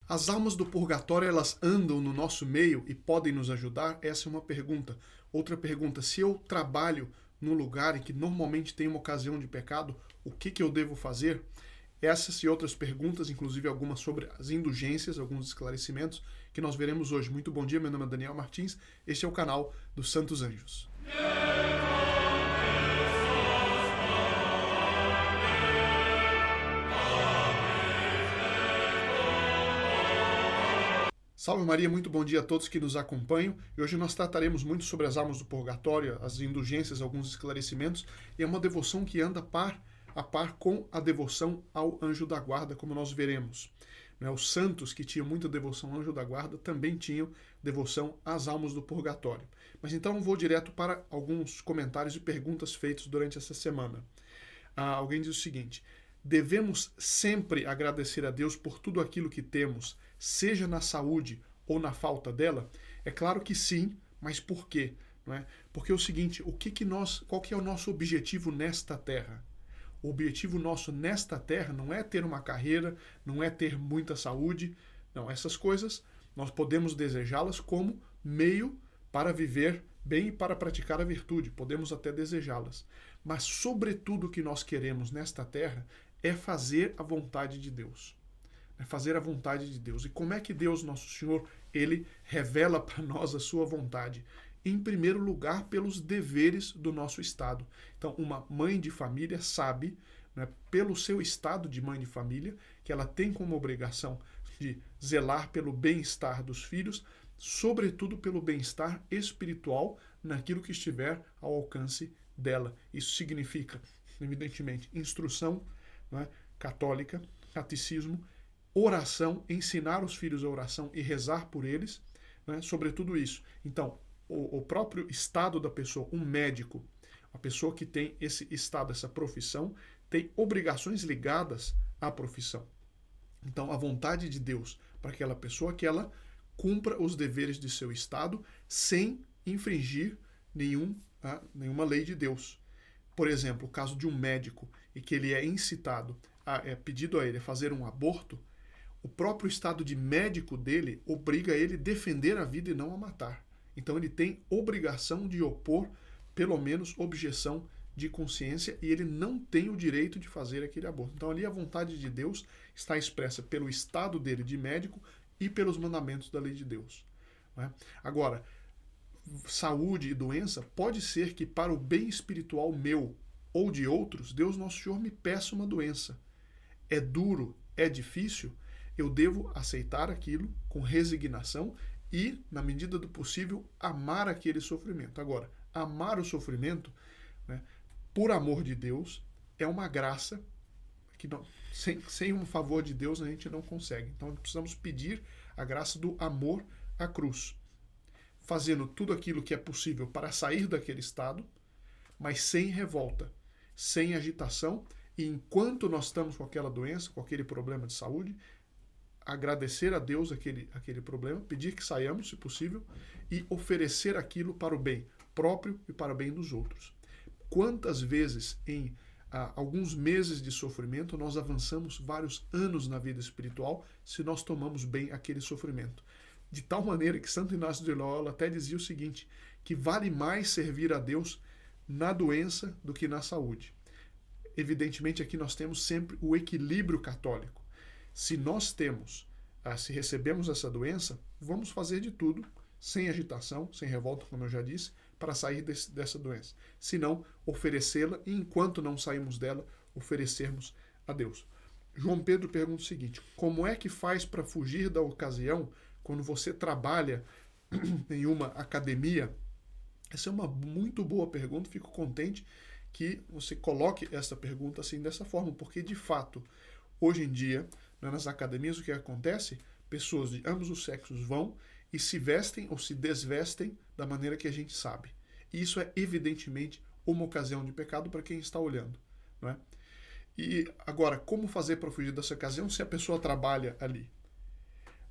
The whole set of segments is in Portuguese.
As almas do purgatório, elas andam no nosso meio e podem nos ajudar? Essa é uma pergunta. Outra pergunta, se eu trabalho num lugar em que normalmente tem uma ocasião de pecado, o que eu devo fazer? Essas e outras perguntas, inclusive algumas sobre as indulgências, alguns esclarecimentos que nós veremos hoje. Muito bom dia, meu nome é Daniel Martins, este é o canal dos Santos Anjos. Salve Maria, muito bom dia a todos que nos acompanham. E hoje nós trataremos muito sobre as almas do purgatório, as indulgências, alguns esclarecimentos. E é uma devoção que anda a par com a devoção ao anjo da guarda, como nós veremos. Os santos que tinham muita devoção ao anjo da guarda também tinham devoção às almas do purgatório. Mas então vou direto para alguns comentários e perguntas feitos durante essa semana. Alguém diz o seguinte: devemos sempre agradecer a Deus por tudo aquilo que temos, seja na saúde ou na falta dela? É claro que sim, mas por quê? Não é? Porque é o seguinte, qual que é o nosso objetivo nesta terra? O objetivo nosso nesta terra não é ter uma carreira, não é ter muita saúde, não, essas coisas nós podemos desejá-las como meio para viver bem e para praticar a virtude, podemos até desejá-las. Mas sobretudo o que nós queremos nesta terra é fazer a vontade de Deus. É fazer a vontade de Deus. E como é que Deus, nosso Senhor, ele revela para nós a sua vontade? Em primeiro lugar, pelos deveres do nosso estado. Então, uma mãe de família sabe, né, pelo seu estado de mãe de família, que ela tem como obrigação de zelar pelo bem-estar dos filhos, sobretudo pelo bem-estar espiritual naquilo que estiver ao alcance dela. Isso significa, evidentemente, instrução, né, católica, catecismo, oração, ensinar os filhos a oração e rezar por eles, né, sobretudo isso. Então, o próprio estado da pessoa, um médico, a pessoa que tem esse estado, essa profissão, tem obrigações ligadas à profissão. Então, a vontade de Deus para aquela pessoa é que ela cumpra os deveres de seu estado sem infringir nenhuma lei de Deus. Por exemplo, o caso de um médico e que ele é incitado, é pedido a ele fazer um aborto, o próprio estado de médico dele obriga ele a defender a vida e não a matar. Então ele tem obrigação de opor, pelo menos, objeção de consciência e ele não tem o direito de fazer aquele aborto. Então ali a vontade de Deus está expressa pelo estado dele de médico e pelos mandamentos da lei de Deus. Né? Agora, saúde e doença, pode ser que para o bem espiritual meu ou de outros, Deus Nosso Senhor me peça uma doença. É duro, é difícil, eu devo aceitar aquilo com resignação e, na medida do possível, amar aquele sofrimento. Agora, amar o sofrimento, né, por amor de Deus, é uma graça que sem um favor de Deus a gente não consegue. Então, precisamos pedir a graça do amor à cruz, fazendo tudo aquilo que é possível para sair daquele estado, mas sem revolta, sem agitação, e enquanto nós estamos com aquela doença, com aquele problema de saúde, agradecer a Deus aquele problema, pedir que saiamos, se possível, e oferecer aquilo para o bem próprio e para o bem dos outros. Quantas vezes em alguns meses de sofrimento nós avançamos vários anos na vida espiritual se nós tomamos bem aquele sofrimento. De tal maneira que Santo Inácio de Loyola até dizia o seguinte, que vale mais servir a Deus na doença do que na saúde. Evidentemente aqui nós temos sempre o equilíbrio católico. Se nós se recebemos essa doença, vamos fazer de tudo, sem agitação, sem revolta, como eu já disse, para sair dessa doença. Se não, oferecê-la e enquanto não saímos dela, oferecermos a Deus. João Pedro pergunta o seguinte, como é que faz para fugir da ocasião quando você trabalha em uma academia? Essa é uma muito boa pergunta, fico contente que você coloque essa pergunta assim dessa forma, porque de fato, hoje em dia, nas academias, o que acontece? Pessoas de ambos os sexos vão e se vestem ou se desvestem da maneira que a gente sabe. E isso é evidentemente uma ocasião de pecado para quem está olhando. Não é? E agora, como fazer para fugir dessa ocasião se a pessoa trabalha ali?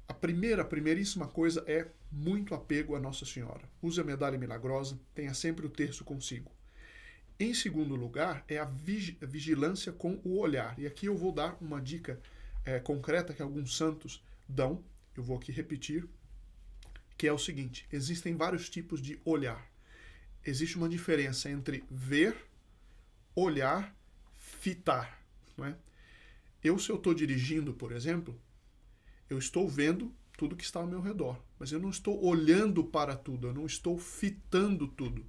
A primeiríssima coisa é muito apego a Nossa Senhora. Use a medalha milagrosa, tenha sempre o terço consigo. Em segundo lugar, é a vigilância com o olhar. E aqui eu vou dar uma dica concreta que alguns santos dão. Eu vou aqui repetir, que é o seguinte: existem vários tipos de olhar. Existe uma diferença entre ver, olhar, fitar. Não é? Se eu estou dirigindo, por exemplo, eu estou vendo tudo que está ao meu redor, mas eu não estou olhando para tudo, eu não estou fitando tudo.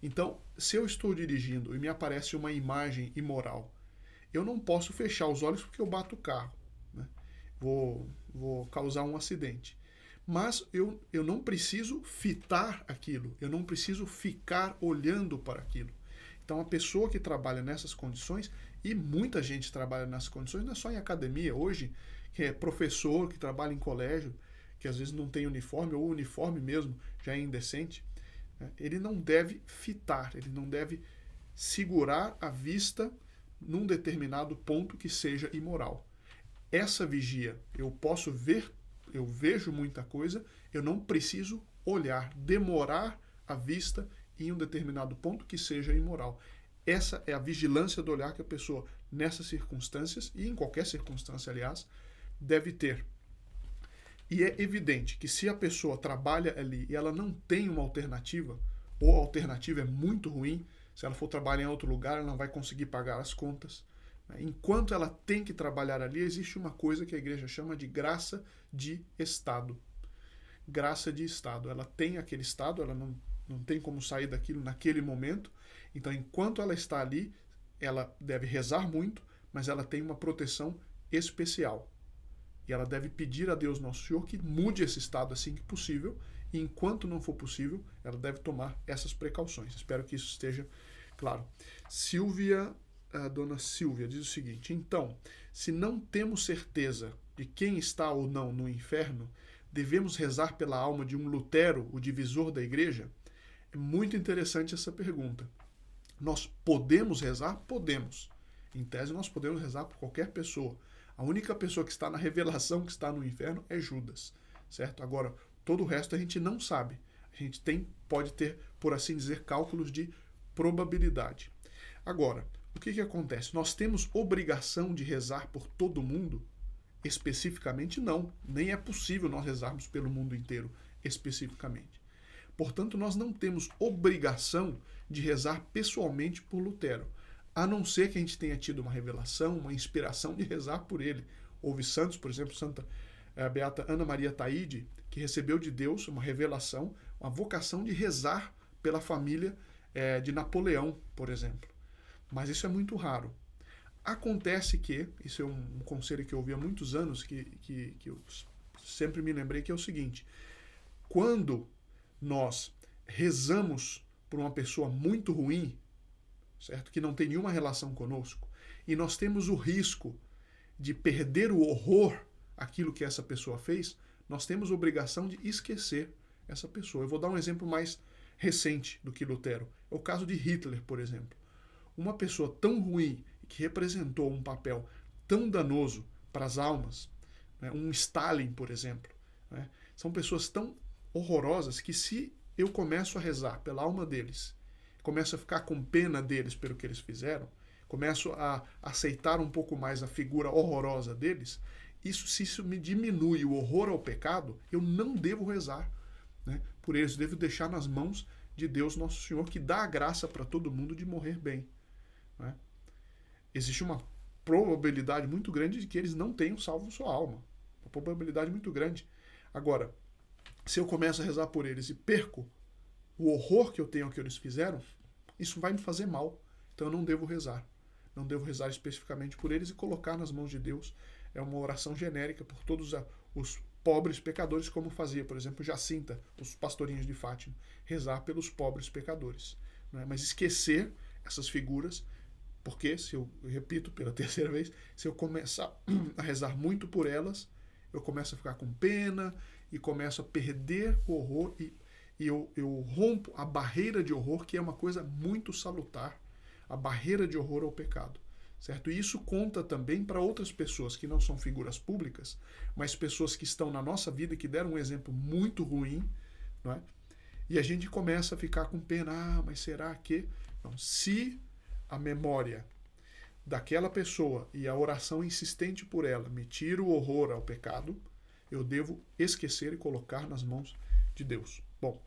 Então, se eu estou dirigindo e me aparece uma imagem imoral, eu não posso fechar os olhos porque eu bato o carro, né? Vou causar um acidente. Mas eu não preciso fitar aquilo, eu não preciso ficar olhando para aquilo. Então, a pessoa que trabalha nessas condições, e muita gente trabalha nessas condições, não é só em academia, hoje, que é professor, que trabalha em colégio, que às vezes não tem uniforme, ou o uniforme mesmo já é indecente, né? Ele não deve fitar, ele não deve segurar a vista num determinado ponto que seja imoral. Essa vigia, eu posso ver, eu vejo muita coisa, eu não preciso olhar, demorar a vista em um determinado ponto que seja imoral. Essa é a vigilância do olhar que a pessoa, nessas circunstâncias, e em qualquer circunstância, aliás, deve ter. E é evidente que se a pessoa trabalha ali e ela não tem uma alternativa, ou a alternativa é muito ruim, se ela for trabalhar em outro lugar, ela não vai conseguir pagar as contas. Enquanto ela tem que trabalhar ali, existe uma coisa que a igreja chama de graça de Estado. Graça de Estado. Ela tem aquele estado, ela não tem como sair daquilo naquele momento. Então, enquanto ela está ali, ela deve rezar muito, mas ela tem uma proteção especial. E ela deve pedir a Deus Nosso Senhor que mude esse estado assim que possível. E enquanto não for possível, ela deve tomar essas precauções. Espero que isso esteja claro. A dona Silvia diz o seguinte: então, se não temos certeza de quem está ou não no inferno, devemos rezar pela alma de um Lutero, o divisor da igreja? É muito interessante essa pergunta. Nós podemos rezar? Podemos. Em tese, nós podemos rezar por qualquer pessoa. A única pessoa que está na revelação, que está no inferno, é Judas, certo? Agora, todo o resto a gente não sabe. A gente pode ter, por assim dizer, cálculos de probabilidade. Agora, o que acontece? Nós temos obrigação de rezar por todo mundo? Especificamente, não. Nem é possível nós rezarmos pelo mundo inteiro, especificamente. Portanto, nós não temos obrigação de rezar pessoalmente por Lutero, a não ser que a gente tenha tido uma revelação, uma inspiração de rezar por ele. Houve santos, por exemplo, Santa Beata Ana Maria Taide, que recebeu de Deus uma revelação, uma vocação de rezar pela família de Napoleão, por exemplo. Mas isso é muito raro. Acontece que, isso é um conselho que eu ouvi há muitos anos, que eu sempre me lembrei, que é o seguinte: quando nós rezamos por uma pessoa muito ruim, certo? Que não tem nenhuma relação conosco, e nós temos o risco de perder o horror àquilo que essa pessoa fez, nós temos a obrigação de esquecer essa pessoa. Eu vou dar um exemplo mais recente do que Lutero. É o caso de Hitler, por exemplo. Uma pessoa tão ruim, que representou um papel tão danoso para as almas, né? Um Stalin, por exemplo, né? São pessoas tão horrorosas que, se eu começo a rezar pela alma deles, começo a ficar com pena deles pelo que eles fizeram, começo a aceitar um pouco mais a figura horrorosa deles, se isso me diminui o horror ao pecado, eu não devo rezar, né, por eles. Eu devo deixar nas mãos de Deus Nosso Senhor, que dá a graça para todo mundo de morrer bem, né? Existe uma probabilidade muito grande de que eles não tenham salvo sua alma. Uma probabilidade muito grande. Agora, se eu começo a rezar por eles e perco o horror que eu tenho ao que eles fizeram, isso vai me fazer mal. Então eu não devo rezar. Não devo rezar especificamente por eles e colocar nas mãos de Deus. É uma oração genérica por todos os pobres pecadores, como fazia, por exemplo, Jacinta, os pastorinhos de Fátima. Rezar pelos pobres pecadores. Não é? Mas esquecer essas figuras, porque, eu repito pela terceira vez, se eu começar a rezar muito por elas, eu começo a ficar com pena e começo a perder o horror e eu rompo a barreira de horror, que é uma coisa muito salutar, a barreira de horror ao pecado, certo? E isso conta também para outras pessoas que não são figuras públicas, mas pessoas que estão na nossa vida e que deram um exemplo muito ruim, não é? E a gente começa a ficar com pena, mas será que... Não, se a memória daquela pessoa e a oração insistente por ela me tira o horror ao pecado, Eu devo esquecer e colocar nas mãos de Deus. Bom,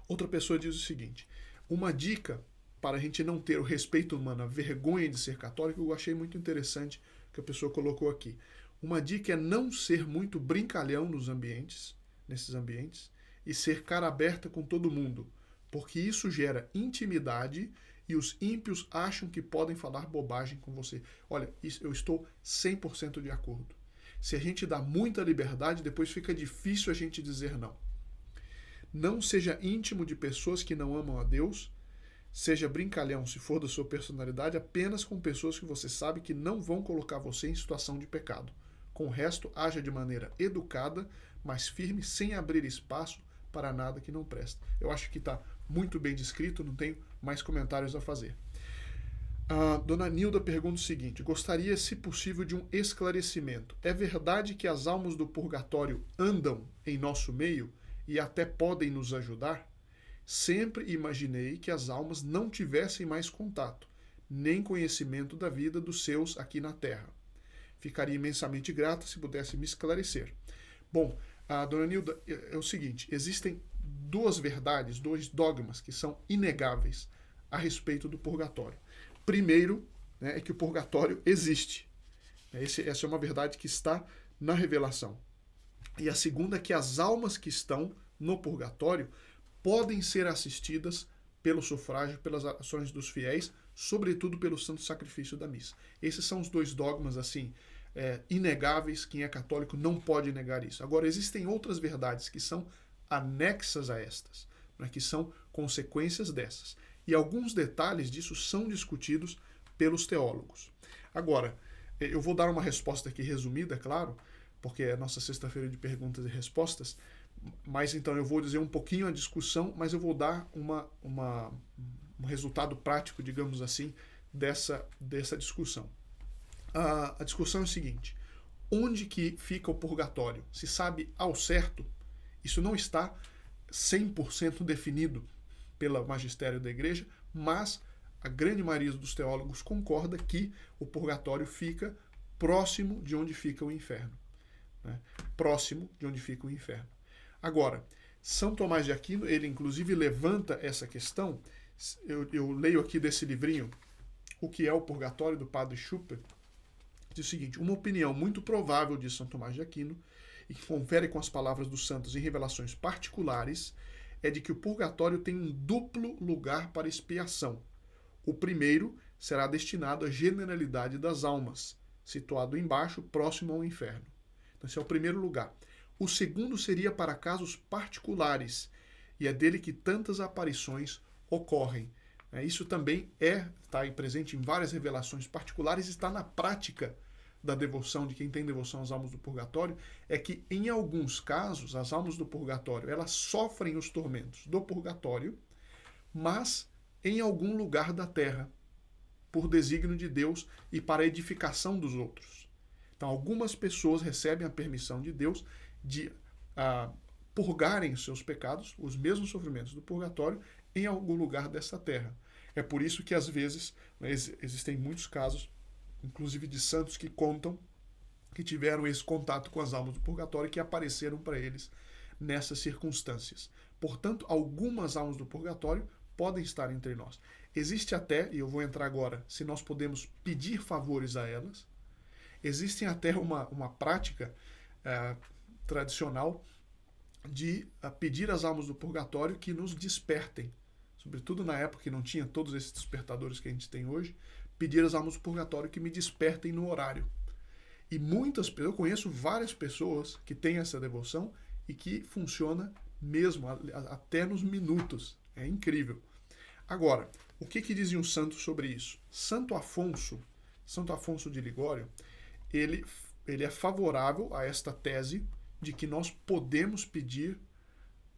outra pessoa diz o seguinte: uma dica para a gente não ter o respeito humano, a vergonha de ser católico, eu achei muito interessante que a pessoa colocou aqui. Uma dica é não ser muito brincalhão nesses ambientes, e ser cara aberta com todo mundo, porque isso gera intimidade e os ímpios acham que podem falar bobagem com você. Olha, eu estou 100% de acordo. Se a gente dá muita liberdade, depois fica difícil a gente dizer não. Não seja íntimo de pessoas que não amam a Deus. Seja brincalhão, se for da sua personalidade, apenas com pessoas que você sabe que não vão colocar você em situação de pecado. Com o resto, haja de maneira educada, mas firme, sem abrir espaço para nada que não presta. Eu acho que está muito bem descrito, não tenho mais comentários a fazer. A dona Nilda pergunta o seguinte: gostaria, se possível, de um esclarecimento. É verdade que as almas do purgatório andam em nosso meio e até podem nos ajudar? Sempre imaginei que as almas não tivessem mais contato, nem conhecimento da vida dos seus aqui na Terra. Ficaria imensamente grata se pudesse me esclarecer. Bom, a dona Nilda, é o seguinte: existem duas verdades, dois dogmas que são inegáveis a respeito do purgatório. Primeiro, né, é que o purgatório existe. Essa é uma verdade que está na revelação. E a segunda é que as almas que estão no purgatório podem ser assistidas pelo sufrágio, pelas ações dos fiéis, sobretudo pelo santo sacrifício da missa. Esses são os dois dogmas assim inegáveis. Quem é católico não pode negar isso. Agora, existem outras verdades que são anexas a estas, né, que são consequências dessas. E alguns detalhes disso são discutidos pelos teólogos. Agora, eu vou dar uma resposta aqui resumida, claro, porque é a nossa sexta-feira de perguntas e respostas, mas então eu vou dizer um pouquinho a discussão, mas eu vou dar um resultado prático, digamos assim, dessa discussão. A discussão é o seguinte: onde que fica o purgatório? Se sabe ao certo, isso não está 100% definido pelo magistério da igreja, mas a grande maioria dos teólogos concorda que o purgatório fica próximo de onde fica o inferno. Né? Próximo de onde fica o inferno. Agora, São Tomás de Aquino, ele inclusive levanta essa questão. Eu leio aqui desse livrinho, O que é o Purgatório, do padre Schupper. Diz o seguinte: uma opinião muito provável de São Tomás de Aquino, e que confere com as palavras dos santos em revelações particulares, é de que o purgatório tem um duplo lugar para expiação. O primeiro será destinado à generalidade das almas, situado embaixo, próximo ao inferno. Então, esse é o primeiro lugar. O segundo seria para casos particulares, e é dele que tantas aparições ocorrem. Isso também está aí presente em várias revelações particulares, está na prática da devoção, de quem tem devoção às almas do purgatório, é que em alguns casos as almas do purgatório elas sofrem os tormentos do purgatório, mas em algum lugar da terra, por desígnio de Deus e para a edificação dos outros. Então algumas pessoas recebem a permissão de Deus de purgarem os seus pecados, os mesmos sofrimentos do purgatório, em algum lugar dessa terra. É por isso que às vezes existem muitos casos, inclusive de santos, que contam que tiveram esse contato com as almas do purgatório e que apareceram para eles nessas circunstâncias. Portanto, algumas almas do purgatório podem estar entre nós. Existe até, e eu vou entrar agora, se nós podemos pedir favores a elas. Existem até uma prática tradicional de pedir às almas do purgatório que nos despertem. Sobretudo na época que não tinha todos esses despertadores que a gente tem hoje, pedir às almas do purgatório que me despertem no horário. E eu conheço várias pessoas que têm essa devoção e que funciona mesmo, até nos minutos. É incrível. Agora, o que dizem os santos sobre isso? Santo Afonso de Ligório, ele é favorável a esta tese de que nós podemos pedir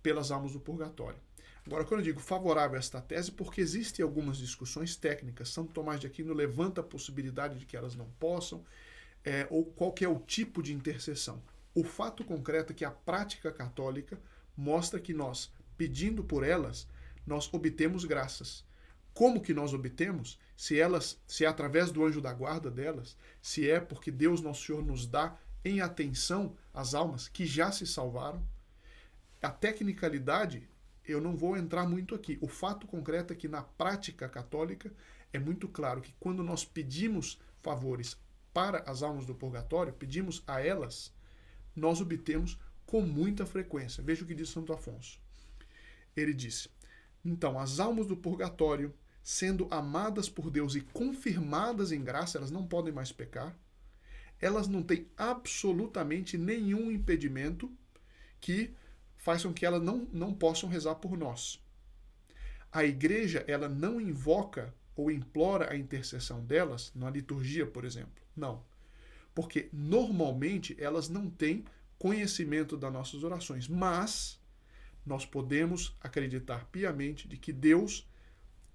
pelas almas do purgatório. Agora, quando eu digo favorável a esta tese, porque existem algumas discussões técnicas. São Tomás de Aquino levanta a possibilidade de que elas não possam, ou qual que é o tipo de intercessão. O fato concreto é que a prática católica mostra que nós, pedindo por elas, nós obtemos graças. Como que nós obtemos? Se é através do anjo da guarda delas, se é porque Deus Nosso Senhor nos dá em atenção às almas que já se salvaram. A tecnicalidade, eu não vou entrar muito aqui. O fato concreto é que na prática católica é muito claro que quando nós pedimos favores para as almas do purgatório, pedimos a elas, nós obtemos com muita frequência. Veja o que diz Santo Afonso. Ele disse: então, as almas do purgatório, sendo amadas por Deus e confirmadas em graça, elas não podem mais pecar, elas não têm absolutamente nenhum impedimento que faça com que elas não possam rezar por nós. A igreja, ela não invoca ou implora a intercessão delas na liturgia, por exemplo. Não. Porque normalmente elas não têm conhecimento das nossas orações, mas nós podemos acreditar piamente de que Deus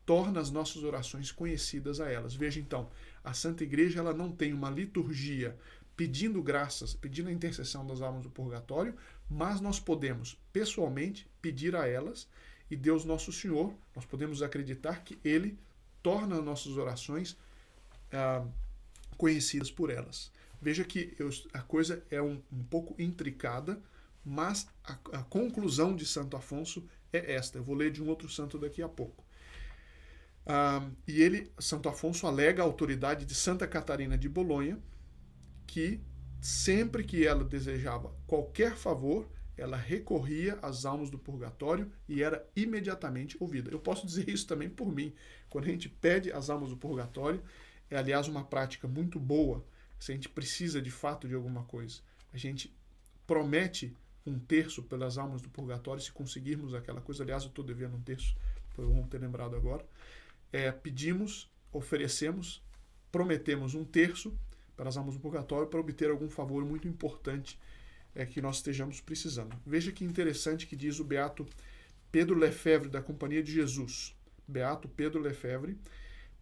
torna as nossas orações conhecidas a elas. Veja então, a Santa Igreja ela não tem uma liturgia pedindo graças, pedindo a intercessão das almas do purgatório, mas nós podemos pessoalmente pedir a elas, e Deus Nosso Senhor, nós podemos acreditar que Ele torna as nossas orações conhecidas por elas. Veja que a coisa é um pouco intricada, mas a conclusão de Santo Afonso é esta. Eu vou ler de um outro santo daqui a pouco. Santo Afonso alega a autoridade de Santa Catarina de Bolonha, que sempre que ela desejava qualquer favor, ela recorria às almas do purgatório e era imediatamente ouvida. Eu posso dizer isso também por mim. Quando a gente pede as almas do purgatório, é aliás uma prática muito boa, se a gente precisa de fato de alguma coisa. A gente promete um terço pelas almas do purgatório, se conseguirmos aquela coisa. Aliás, eu estou devendo um terço, foi bom ter lembrado agora. Pedimos, oferecemos, prometemos um terço para as almas do purgatório para obter algum favor muito importante que nós estejamos precisando. Veja que interessante que diz o beato Pedro Lefebvre, da Companhia de Jesus. Beato Pedro Lefebvre,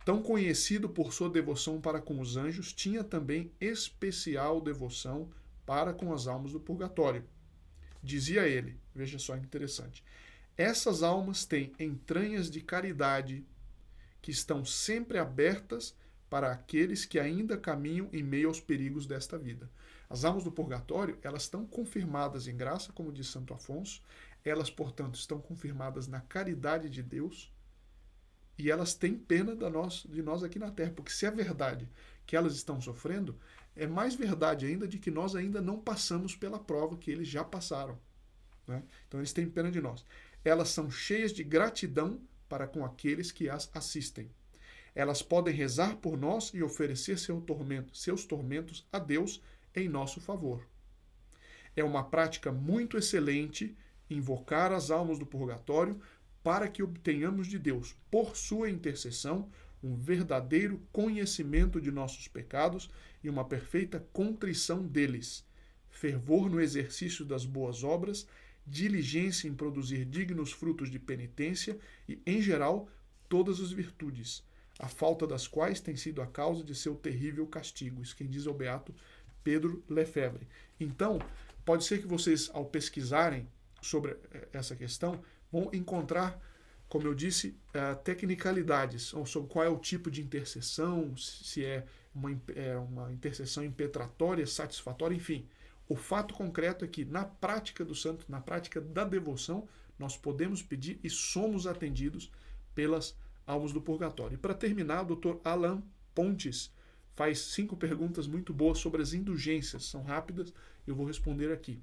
tão conhecido por sua devoção para com os anjos, tinha também especial devoção para com as almas do purgatório. Dizia ele, veja só que interessante, essas almas têm entranhas de caridade que estão sempre abertas para aqueles que ainda caminham em meio aos perigos desta vida. As almas do purgatório, elas estão confirmadas em graça, como diz Santo Afonso, elas, portanto, estão confirmadas na caridade de Deus e elas têm pena de nós aqui na Terra, porque se é verdade que elas estão sofrendo, é mais verdade ainda de que nós ainda não passamos pela prova que eles já passaram. Né? Então eles têm pena de nós. Elas são cheias de gratidão para com aqueles que as assistem. Elas podem rezar por nós e oferecer seus tormentos a Deus em nosso favor. É uma prática muito excelente invocar as almas do purgatório para que obtenhamos de Deus, por sua intercessão, um verdadeiro conhecimento de nossos pecados e uma perfeita contrição deles, fervor no exercício das boas obras, diligência em produzir dignos frutos de penitência e, em geral, todas as virtudes, a falta das quais tem sido a causa de seu terrível castigo. Isso quem diz é o beato Pedro Lefebvre. Então, pode ser que vocês, ao pesquisarem sobre essa questão, vão encontrar, como eu disse, tecnicalidades sobre qual é o tipo de intercessão, se é uma intercessão impetratória, satisfatória, enfim. O fato concreto é que, na prática do santo, na prática da devoção, nós podemos pedir e somos atendidos pelas almas do purgatório. E para terminar, o Dr. Alan Pontes faz 5 perguntas muito boas sobre as indulgências. São rápidas, eu vou responder aqui.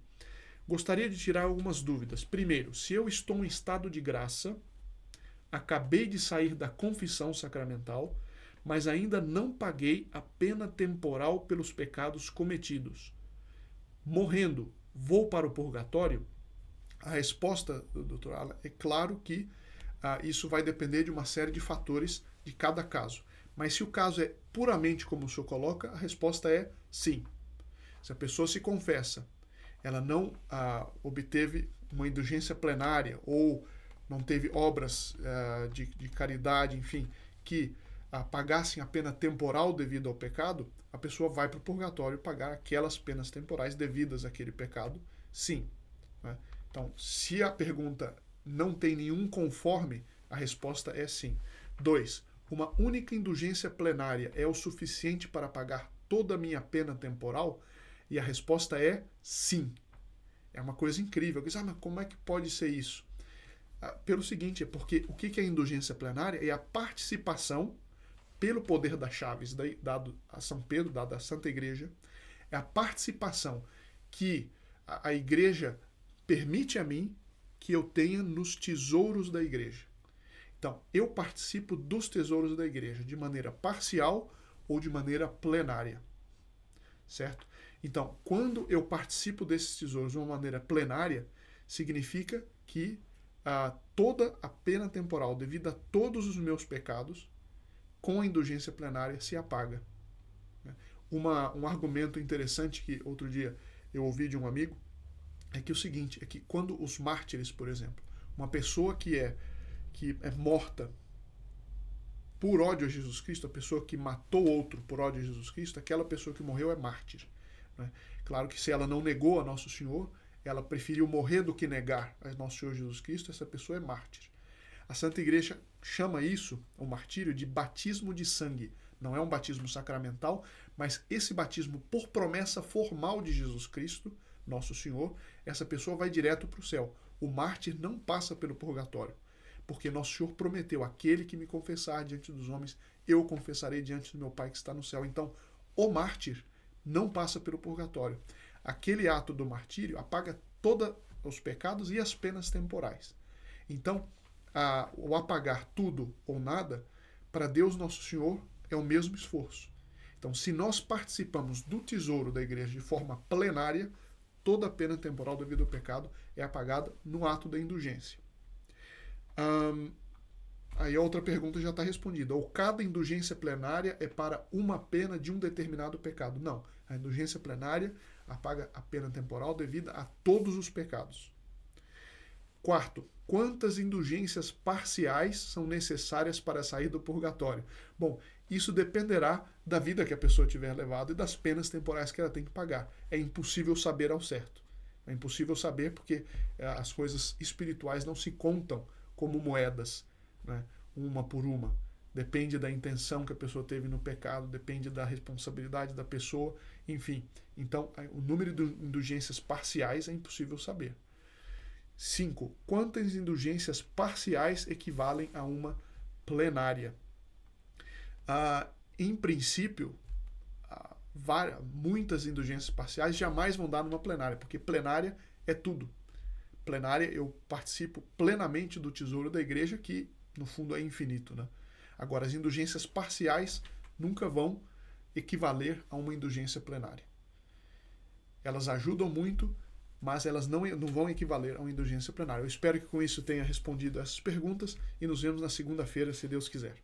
Gostaria de tirar algumas dúvidas. Primeiro, se eu estou em estado de graça, acabei de sair da confissão sacramental, mas ainda não paguei a pena temporal pelos pecados cometidos. Morrendo, vou para o purgatório? A resposta do Dr. Alan é claro que isso vai depender de uma série de fatores de cada caso. Mas se o caso é puramente como o senhor coloca, a resposta é sim. Se a pessoa se confessa, ela não obteve uma indulgência plenária ou não teve obras de caridade, enfim, que pagassem a pena temporal devido ao pecado, a pessoa vai para o purgatório pagar aquelas penas temporais devidas àquele pecado, sim. Né? Então, se a pergunta não tem nenhum conforme, a resposta é sim. 2. Uma única indulgência plenária é o suficiente para pagar toda a minha pena temporal? E a resposta é sim. É uma coisa incrível. Mas como é que pode ser isso? Pelo seguinte, é porque o que é a indulgência plenária? É a participação, pelo poder das chaves dado a São Pedro, dado à Santa Igreja, é a participação que a Igreja permite a mim que eu tenha nos tesouros da Igreja. Então, eu participo dos tesouros da Igreja de maneira parcial ou de maneira plenária. Certo? Então, quando eu participo desses tesouros de uma maneira plenária, significa que toda a pena temporal devida a todos os meus pecados, com a indulgência plenária, se apaga. Um argumento interessante que outro dia eu ouvi de um amigo é que o seguinte, é que quando os mártires, por exemplo, uma pessoa que é morta por ódio a Jesus Cristo, a pessoa que matou outro por ódio a Jesus Cristo, aquela pessoa que morreu é mártir. Né? Claro que se ela não negou a Nosso Senhor, ela preferiu morrer do que negar a Nosso Senhor Jesus Cristo, essa pessoa é mártir. A Santa Igreja chama isso, o martírio, de batismo de sangue. Não é um batismo sacramental, mas esse batismo por promessa formal de Jesus Cristo, Nosso Senhor, essa pessoa vai direto para o céu. O mártir não passa pelo purgatório, porque Nosso Senhor prometeu, aquele que me confessar diante dos homens, eu o confessarei diante do meu Pai que está no céu. Então, o mártir não passa pelo purgatório. Aquele ato do martírio apaga todos os pecados e as penas temporais. Então, o apagar tudo ou nada, para Deus Nosso Senhor, é o mesmo esforço. Então, se nós participamos do tesouro da Igreja de forma plenária, toda a pena temporal devido ao pecado é apagada no ato da indulgência. Aí a outra pergunta já está respondida. Ou cada indulgência plenária é para uma pena de um determinado pecado? Não. A indulgência plenária apaga a pena temporal devida a todos os pecados. Quarto, quantas indulgências parciais são necessárias para sair do purgatório? Bom, isso dependerá da vida que a pessoa tiver levado e das penas temporais que ela tem que pagar. É impossível saber ao certo. É impossível saber porque as coisas espirituais não se contam como moedas, né? Uma por uma. Depende da intenção que a pessoa teve no pecado, depende da responsabilidade da pessoa, enfim. Então, o número de indulgências parciais é impossível saber. 5. Quantas indulgências parciais equivalem a uma plenária? Em princípio, muitas indulgências parciais jamais vão dar numa plenária, porque plenária é tudo. Plenária, eu participo plenamente do tesouro da Igreja, que no fundo é infinito, né? Agora, as indulgências parciais nunca vão equivaler a uma indulgência plenária. Elas ajudam muito, mas elas não vão equivaler a uma indulgência plenária. Eu espero que com isso tenha respondido essas perguntas e nos vemos na segunda-feira, se Deus quiser.